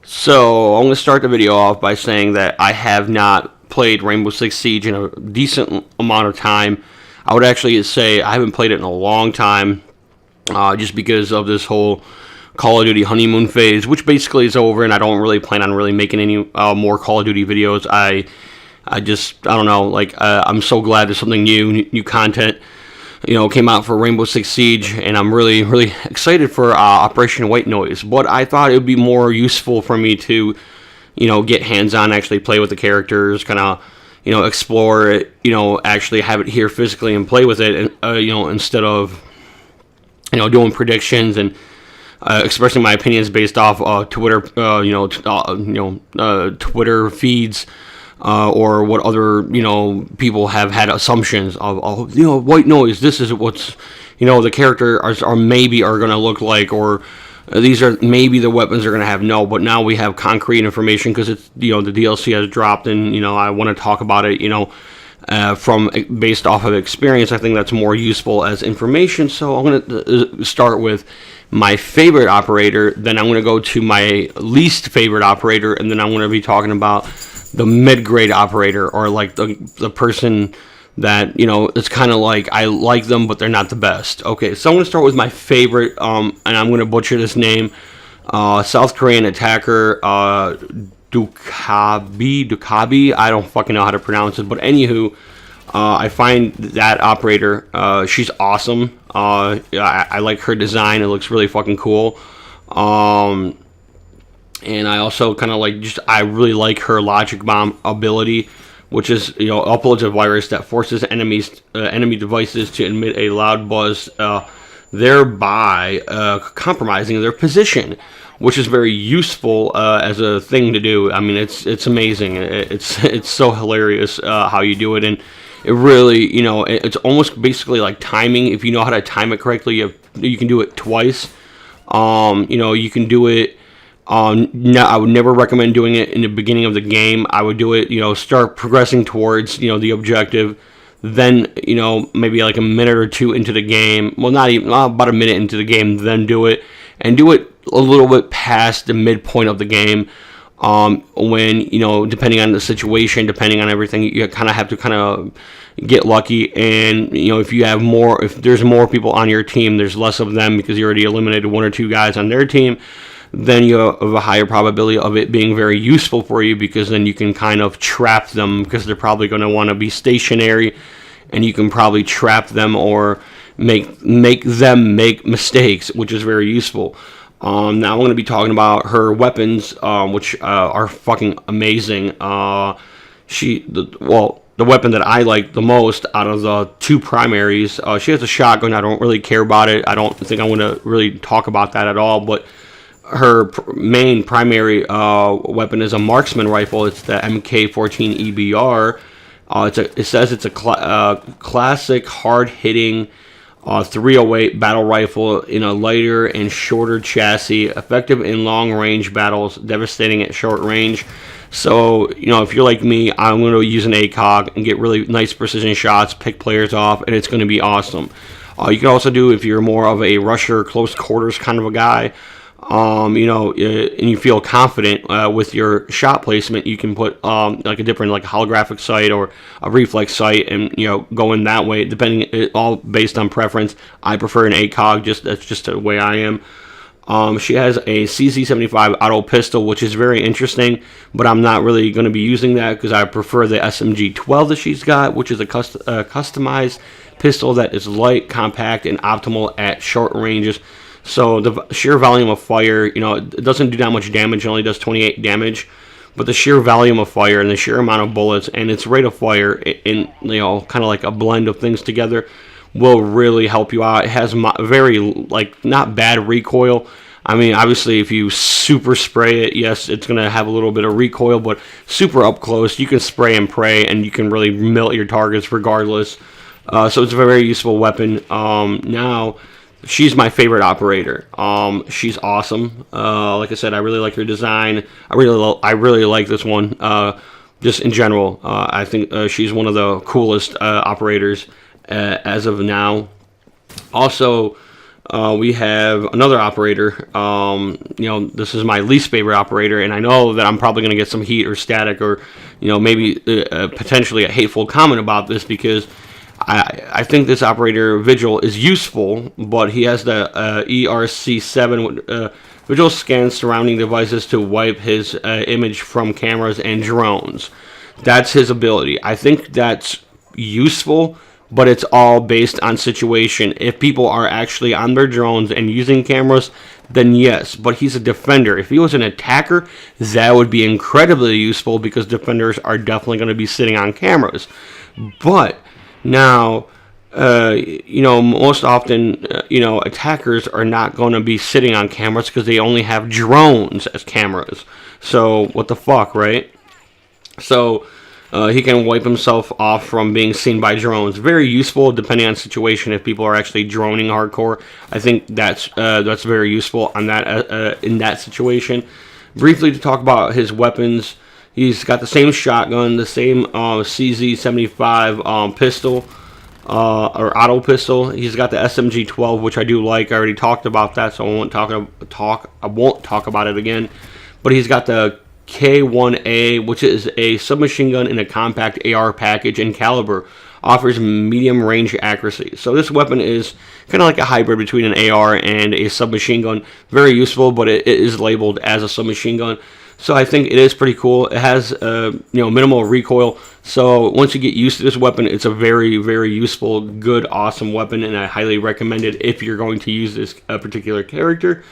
So I'm going to start the video off by saying that I have not played Rainbow Six Siege in a decent amount of time. I would actually say I haven't played it in a long time, just because of this whole Call of Duty honeymoon phase, which basically is over, and I don't really plan on really making any more Call of Duty videos. I don't know, like, I'm so glad there's something new content, came out for Rainbow Six Siege, and I'm really, really excited for Operation White Noise. But I thought it would be more useful for me to, get hands-on, actually play with the characters, kind of, explore it, actually have it here physically and play with it, and instead of, doing predictions and expressing my opinions based off Twitter, Twitter feeds. Or what other, people have had assumptions of, white noise, this is what's, the character are maybe are going to look like, or these are maybe the weapons are going to have. No, but now we have concrete information because it's, the DLC has dropped, and, I want to talk about it, from based off of experience. I think that's more useful as information. So I'm going to start with my favorite operator, then I'm going to go to my least favorite operator, and then I'm going to be talking about the mid-grade operator, or like the person that, it's kind of like I like them, but they're not the best. Okay, so I'm going to start with my favorite, and I'm going to butcher this name, South Korean attacker, Dukabi. I don't fucking know how to pronounce it, but anywho, I find that operator, she's awesome. I like her design. It looks really fucking cool. And I also kind of I really like her logic bomb ability, which is, uploads a virus that forces enemy devices to emit a loud buzz, thereby compromising their position, which is very useful as a thing to do. I mean, it's amazing. It's so hilarious how you do it, and it really, it's almost basically like timing. If you know how to time it correctly, you can do it twice. You can do it. No, I would never recommend doing it in the beginning of the game. I would do it, start progressing towards, the objective. Then, maybe like a minute or two into the game. Well, not even, about a minute into the game, then do it. And do it a little bit past the midpoint of the game. When, depending on the situation, depending on everything, you kind of have to get lucky. And, if there's more people on your team, there's less of them because you already eliminated one or two guys on their team. Then you have a higher probability of it being very useful for you, because then you can kind of trap them, because they're probably going to want to be stationary, and you can probably trap them or make them make mistakes, which is very useful. Now I'm going to be talking about her weapons, which are fucking amazing. The weapon that I like the most out of the two primaries, she has a shotgun. I don't really care about it. I don't think I'm going to really talk about that at all, but her main primary weapon is a marksman rifle. It's the MK14 EBR. It says it's a classic, hard-hitting 308 battle rifle in a lighter and shorter chassis, effective in long-range battles, devastating at short range. So, if you're like me, I'm going to use an ACOG and get really nice precision shots, pick players off, and it's going to be awesome. You can also do, if you're more of a rusher, close quarters kind of a guy, and you feel confident with your shot placement, you can put like a different, like a holographic sight or a reflex sight, and go in that way. Depending, all based on preference. I prefer an ACOG. That's just the way I am. She has a CZ75 auto pistol, which is very interesting, but I'm not really going to be using that because I prefer the SMG-12 that she's got, which is a customized pistol that is light, compact, and optimal at short ranges. So the sheer volume of fire, it doesn't do that much damage. It only does 28 damage. But the sheer volume of fire and the sheer amount of bullets and its rate of fire, in kind of like a blend of things together, will really help you out. It has very, not bad recoil. I mean, obviously, if you super spray it, yes, it's going to have a little bit of recoil, but super up close, you can spray and pray, and you can really melt your targets regardless. So it's a very useful weapon. Now, she's my favorite operator. She's awesome. Like I said, I really like her design. I really like this one. Just in general, I think she's one of the coolest operators as of now. Also, we have another operator. This is my least favorite operator, and I know that I'm probably going to get some heat or static or, maybe potentially a hateful comment about this because I think this operator Vigil is useful, but he has the ERC7 Vigil scans surrounding devices to wipe his image from cameras and drones. That's his ability. I think that's useful, but it's all based on situation. If people are actually on their drones and using cameras, then yes, but he's a defender. If he was an attacker, that would be incredibly useful because defenders are definitely going to be sitting on cameras. But now, most often, attackers are not going to be sitting on cameras because they only have drones as cameras. So, what the fuck, right? So, he can wipe himself off from being seen by drones. Very useful depending on situation. If people are actually droning hardcore, I think that's very useful on that in that situation. Briefly to talk about his weapons, he's got the same shotgun, the same CZ75 pistol or auto pistol. He's got the SMG-12, which I do like. I already talked about that, so I won't talk about it again. But he's got the K1A, which is a submachine gun in a compact AR package and caliber. Offers medium range accuracy. So this weapon is kind of like a hybrid between an AR and a submachine gun. Very useful, but it is labeled as a submachine gun. So I think it is pretty cool. It has minimal recoil. So once you get used to this weapon, it's a very, very useful, good, awesome weapon, and I highly recommend it if you're going to use this particular character.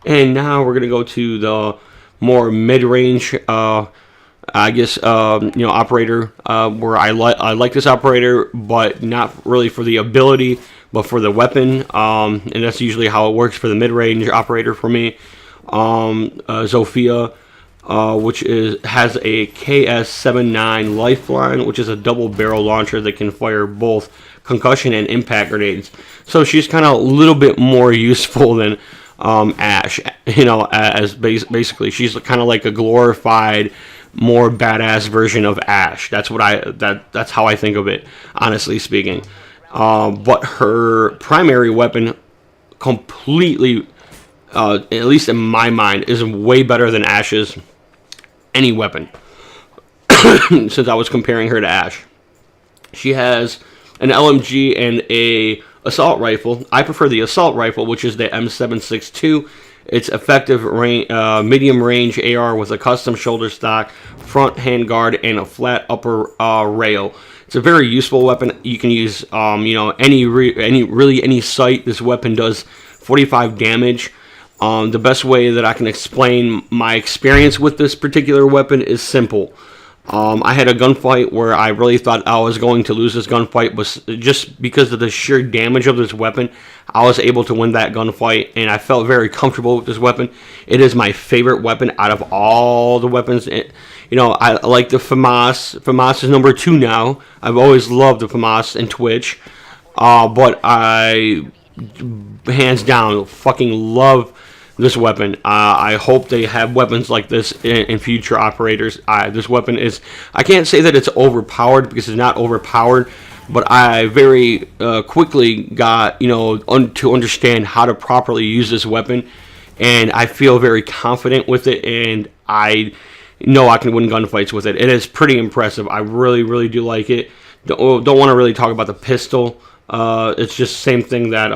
And now we're gonna go to the more mid-range, operator, where I like this operator, but not really for the ability, but for the weapon, and that's usually how it works for the mid-range operator for me. Zofia, which has a KS-79 Lifeline, which is a double-barrel launcher that can fire both concussion and impact grenades. So she's kind of a little bit more useful than Ash, as basically she's kind of like a glorified, more badass version of Ash. That's that's how I think of it, honestly speaking. But her primary weapon, completely, at least in my mind, is way better than Ash's any weapon. Since I was comparing her to Ash, she has an LMG and a assault rifle. I prefer the assault rifle, which is the M762. It's effective medium range AR with a custom shoulder stock, front handguard, and a flat upper rail. It's a very useful weapon. You can use any sight. This weapon does 45 damage. The best way that I can explain my experience with this particular weapon is simple. I had a gunfight where I really thought I was going to lose this gunfight, but just because of the sheer damage of this weapon, I was able to win that gunfight, and I felt very comfortable with this weapon. It is my favorite weapon out of all the weapons. I like the FAMAS. FAMAS is number 2 now. I've always loved the FAMAS in Twitch, but I, hands down, fucking love this weapon. I hope they have weapons like this in future operators. This weapon is, I can't say that it's overpowered because it's not overpowered, but I very quickly got, to understand how to properly use this weapon, and I feel very confident with it, and I know I can win gunfights with it. It is pretty impressive. I really, really do like it. Don't want to really talk about the pistol. It's just the same thing that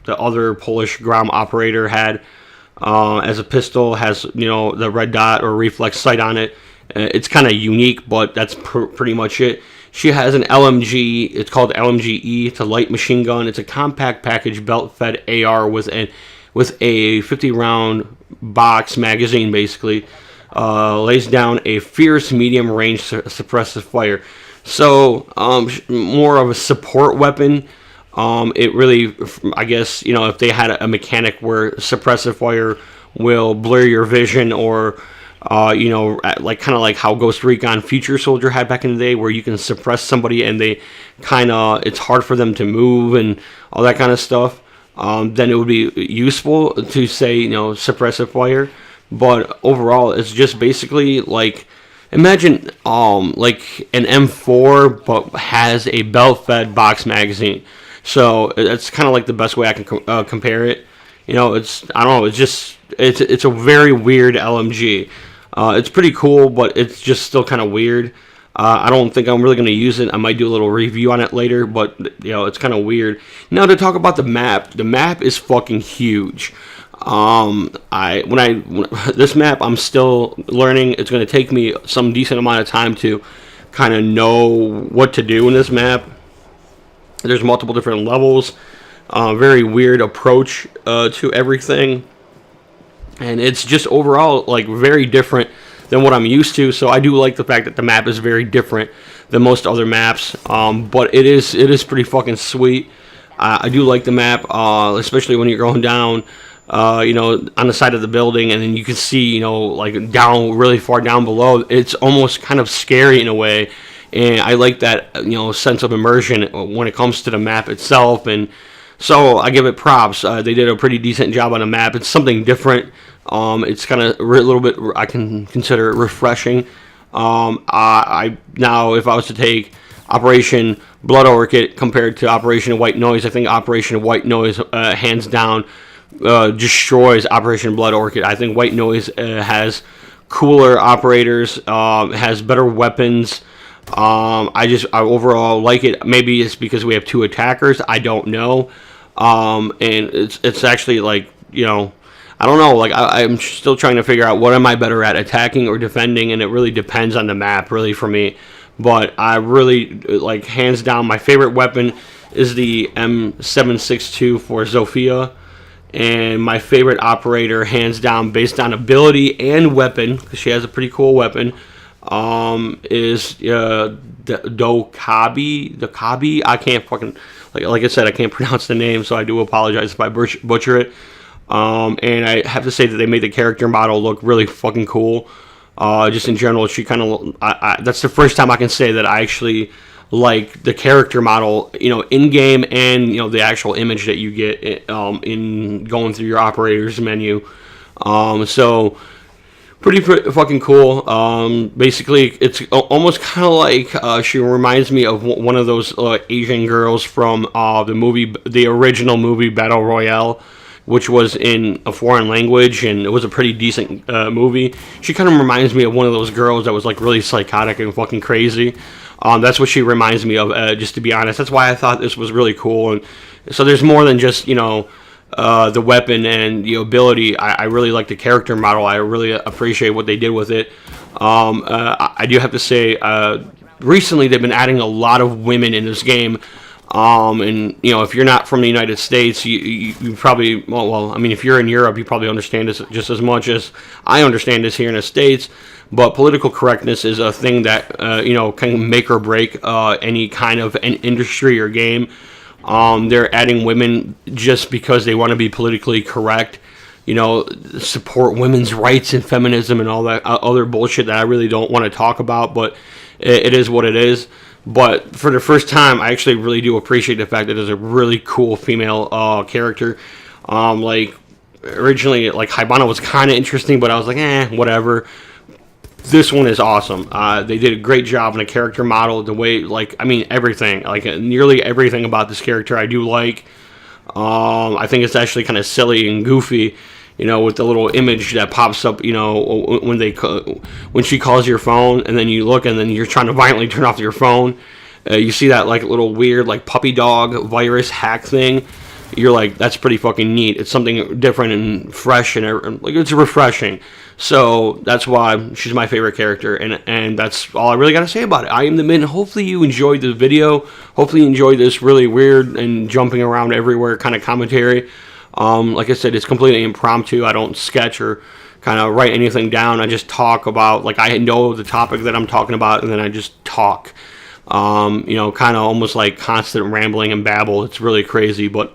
the other Polish Grom operator had as a pistol. Has the red dot or reflex sight on it. It's kind of unique, but that's pretty much it. She has an LMG. It's called LMG-E. It's a light machine gun. It's a compact package belt-fed AR with a 50-round box magazine, basically. Lays down a fierce medium-range suppressive fire. So, more of a support weapon. It really, I guess, if they had a mechanic where suppressive fire will blur your vision, or, kind of like how Ghost Recon Future Soldier had back in the day, where you can suppress somebody and they it's hard for them to move and all that kind of stuff, then it would be useful to say, suppressive fire. But overall, it's just basically like, imagine like an M4 but has a belt-fed box magazine. So that's kind of like the best way I can compare it. You know, I don't know, it's a very weird LMG. It's pretty cool, but it's just still kind of weird. I don't think I'm really going to use it. I might do a little review on it later, but you know, it's kind of weird. Now to talk about the map is fucking huge. This map I'm still learning. It's going to take me some decent amount of time to kind of know what to do in this map. There's multiple different levels. Very weird approach to everything, and it's just overall like very different than what I'm used to. So I do like the fact that the map is very different than most other maps. But it is pretty fucking sweet. I do like the map, especially when you're going down, you know, on the side of the building, and then you can see, you know, like down really far down below. It's almost kind of scary in a way, and I like that, you know, sense of immersion when it comes to the map itself. And so I give it props. They did a pretty decent job on the map. It's something different. It's kind of a little bit, I can consider it refreshing. I now, if I was to take Operation Blood Orchid compared to Operation White Noise, I think Operation White Noise, hands down, destroys Operation Blood Orchid. I think White Noise has cooler operators, has better weapons. I overall like it. Maybe it's because we have two attackers. I don't know. And it's actually like, you know, I don't know. Like I'm still trying to figure out what am I better at, attacking or defending, and it really depends on the map, really, for me. But I really like, hands down, my favorite weapon is the M762 for Zofia, and my favorite operator, hands down, based on ability and weapon, because she has a pretty cool weapon, is Dokkaebi. I can't fucking, like I said, I can't pronounce the name, so I do apologize if I butcher it. And I have to say that they made the character model look really fucking cool. Just in general, she kind of, that's the first time I can say that I actually like the character model, you know, in game, and you know, the actual image that you get in going through your operators menu. So pretty fucking cool. Basically, it's almost kind of like, she reminds me of one of those Asian girls from the original movie Battle Royale, which was in a foreign language, and it was a pretty decent movie. She kind of reminds me of one of those girls that was like really psychotic and fucking crazy. That's what she reminds me of, just to be honest. That's why I thought this was really cool. And so there's more than just, you know, the weapon and the ability. I really like the character model. I really appreciate what they did with it. I do have to say, recently they've been adding a lot of women in this game. And you know, if you're not from the United States, you probably, well, I mean, if you're in Europe, you probably understand this just as much as I understand this here in the States. But political correctness is a thing that, you know, can make or break any kind of an industry or game. They're adding women just because they want to be politically correct, you know, support women's rights and feminism and all that other bullshit that I really don't want to talk about, but it is what it is. But for the first time, I actually really do appreciate the fact that there's a really cool female character. Like, originally, like, Hibana was kind of interesting, but I was like, whatever. This one is awesome. They did a great job on the character model, the way, like, I mean, everything. Like, nearly everything about this character I do like. I think it's actually kind of silly and goofy, you know, with the little image that pops up, you know, when she calls your phone, and then you look, and then you're trying to violently turn off your phone. You see that, like, little weird, like, puppy dog virus hack thing. You're like, that's pretty fucking neat. It's something different and fresh, and like, it's refreshing. So that's why she's my favorite character, and that's all I really got to say about it. I am the Mint. Hopefully you enjoyed the video. Hopefully you enjoyed this really weird and jumping around everywhere kind of commentary. Like I said, it's completely impromptu. I don't sketch or kind of write anything down. I just talk about, like, I know the topic that I'm talking about, and then I just talk. You know, kind of almost like constant rambling and babble. It's really crazy, but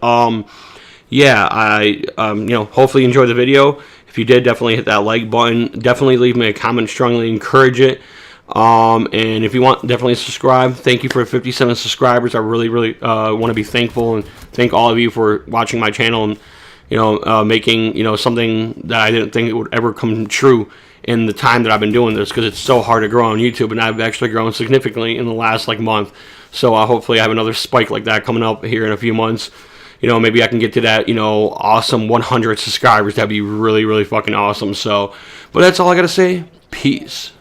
yeah, I you know, hopefully you enjoyed the video. If you did, definitely hit that like button. Definitely leave me a comment. Strongly encourage it. And if you want, definitely subscribe. Thank you for 57 subscribers. I really want to be thankful and thank all of you for watching my channel and, you know, making, you know, something that I didn't think it would ever come true in the time that I've been doing this, because it's so hard to grow on YouTube, and I've actually grown significantly in the last, like, month. So hopefully I have another spike like that coming up here in a few months. Maybe I can get to that, awesome 100 subscribers. That'd be really, really fucking awesome. So, but that's all I got to say. Peace.